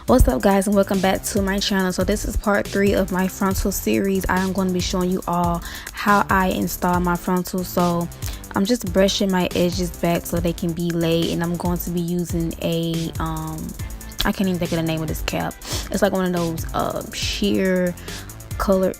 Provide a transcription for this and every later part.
What's up guys, and welcome back to my channel. So this is part 3 of my frontal series. I am going to be showing you all how I install my frontal. So I'm just brushing my edges back so they can be laid, and I'm going to be using a I can't even think of the name of this cap. It's like one of those sheer color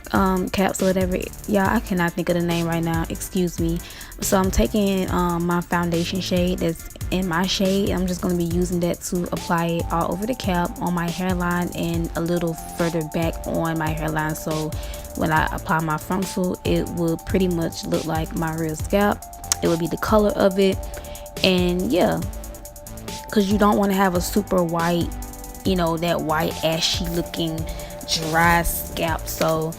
caps or whatever. Yeah, I cannot think of the name right now, excuse me. So I'm taking my foundation shade that's in my shade. I'm just going to be using that to apply it all over the cap, on my hairline, and a little further back on my hairline, so when I apply my frontal it will pretty much look like my real scalp. It will be the color of it. And yeah, because you don't want to have a super white, you know, that white ashy looking dry scalp. So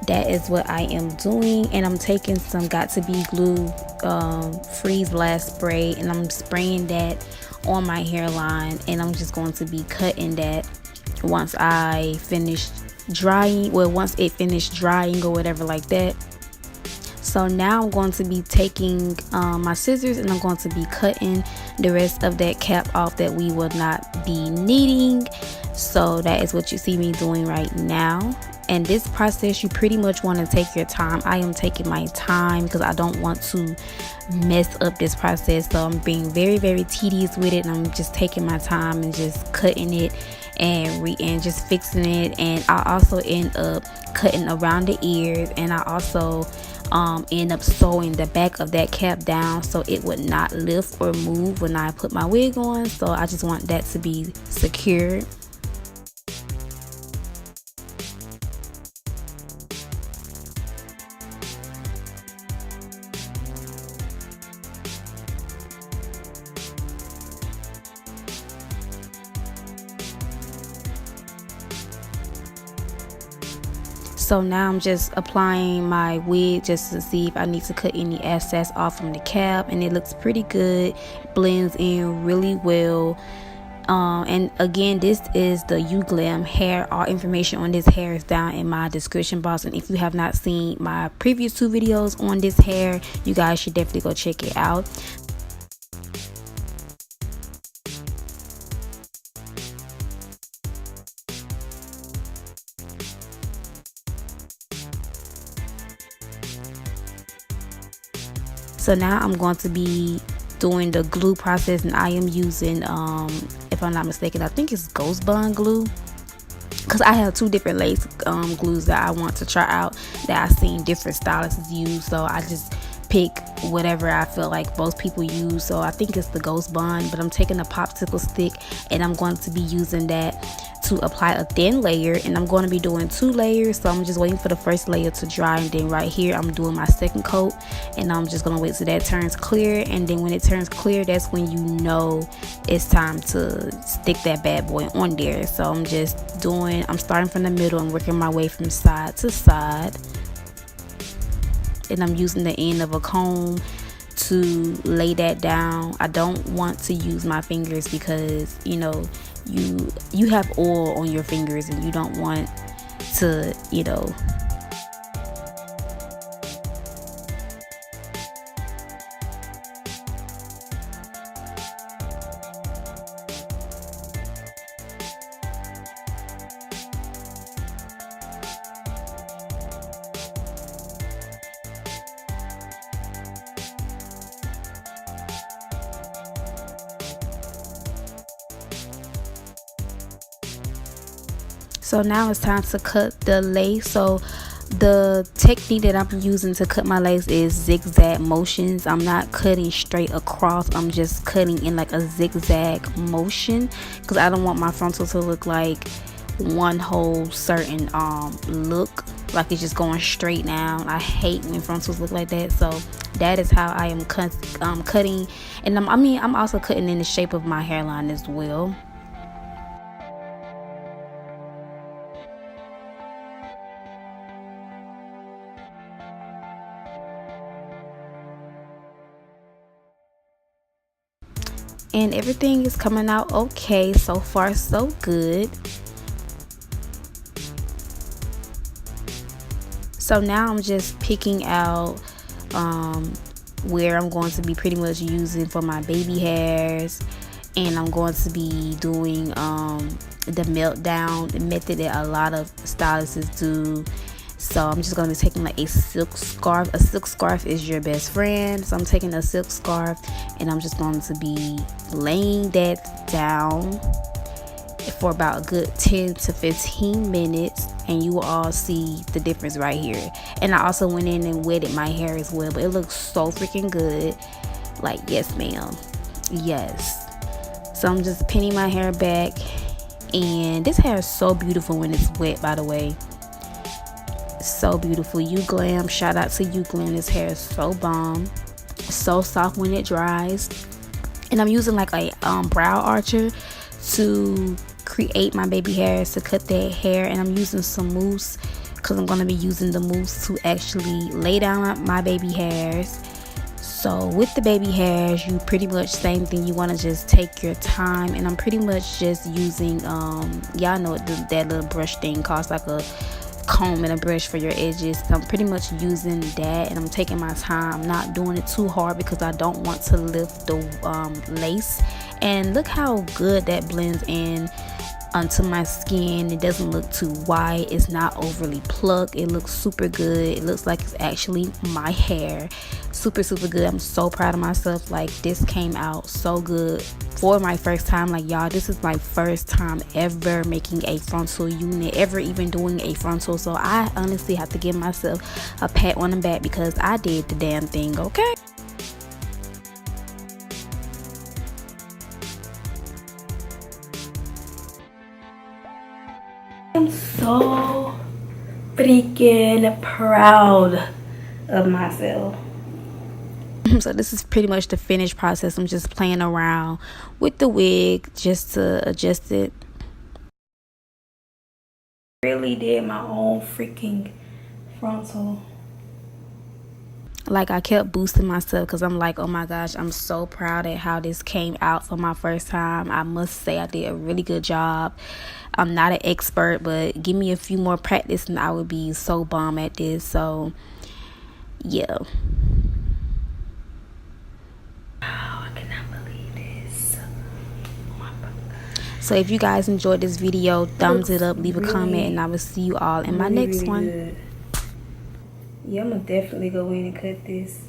that is what I am doing, and I'm taking some Got To Be glue freeze blast spray, and I'm spraying that on my hairline, and I'm just going to be cutting that once I finish drying, well, once it finished drying or whatever like that. So now I'm going to be taking my scissors, and I'm going to be cutting the rest of that cap off that we will not be needing. So that is what you see me doing right now. And this process, you pretty much want to take your time. I am taking my time because I don't want to mess up this process. So I'm being very, very tedious with it, and I'm just taking my time and just cutting it and just fixing it. And I also end up cutting around the ears, and I also end up sewing the back of that cap down so it would not lift or move when I put my wig on. So I just want that to be secured. So now I'm just applying my wig just to see if I need to cut any excess off from the cap, and it looks pretty good, blends in really well. And again, this is the U-GLAM hair. All information on this hair is down in my description box, and if you have not seen my previous 2 videos on this hair, you guys should definitely go check it out. So now I'm going to be doing the glue process, and I am using if I'm not mistaken, I think it's Ghost Bond glue, because I have 2 different lace glues that I want to try out that I've seen different stylists use. So I just pick whatever I feel like most people use. So I think it's the Ghost Bond, but I'm taking a popsicle stick, and I'm going to be using that to apply a thin layer, and I'm going to be doing 2 layers. So I'm just waiting for the first layer to dry, and then right here I'm doing my second coat, and I'm just going to wait till that turns clear. And then when it turns clear, that's when you know it's time to stick that bad boy on there. So I'm starting from the middle and working my way from side to side, and I'm using the end of a comb to lay that down. I don't want to use my fingers because, you know, you have oil on your fingers, and you don't want to, you know, so now it's time to cut the lace. So the technique that I'm using to cut my lace is zigzag motions. I'm not cutting straight across, I'm just cutting in like a zigzag motion, because I don't want my frontal to look like one whole certain look, like it's just going straight down. I hate when frontals look like that. So that is how I am cutting, and I'm also cutting in the shape of my hairline as well. And everything is coming out okay. So far so good. So now I'm just picking out where I'm going to be pretty much using for my baby hairs and I'm going to be doing the meltdown method that a lot of stylists do. So I'm just going to be taking like a silk scarf. A silk scarf is your best friend. So I'm taking a silk scarf and I'm just going to be laying that down for about a good 10 to 15 minutes, and you will all see the difference right here. And I also went in and wetted my hair as well, but it looks so freaking good. Like, yes ma'am, yes. So I'm just pinning my hair back, and this hair is so beautiful when it's wet, by the way. So beautiful. U-GLAM, shout out to U-GLAM. This hair is so bomb, so soft when it dries. And I'm using like a brow archer to create my baby hairs, to cut that hair. And I'm using some mousse because I'm going to be using the mousse to actually lay down my baby hairs. So with the baby hairs, you pretty much same thing. You want to just take your time, and I'm pretty much just using y'all know what that little brush thing costs, like a comb and a brush for your edges. So I'm pretty much using that, and I'm taking my time, not doing it too hard because I don't want to lift the lace. And look how good that blends in onto my skin. It doesn't look too white, it's not overly plucked, it looks super good. It looks like it's actually my hair. Super good. I'm so proud of myself. Like, this came out so good for my first time. Like, y'all, this is my first time ever making a frontal unit, ever even doing a frontal. So I honestly have to give myself a pat on the back because I did the damn thing, okay? I'm so freaking proud of myself. So this is pretty much the finished process. I'm just playing around with the wig just to adjust it. Really did my own freaking frontal. Like, I kept boosting myself because I'm like, oh my gosh, I'm so proud at how this came out for my first time. I must say I did a really good job. I'm not an expert, but give me a few more practice and I would be so bomb at this. So yeah. I cannot believe this. So if you guys enjoyed this video, thumbs it up, leave a comment, and I will see you all in my next one. Good. Yeah, I'm gonna definitely go in and cut this.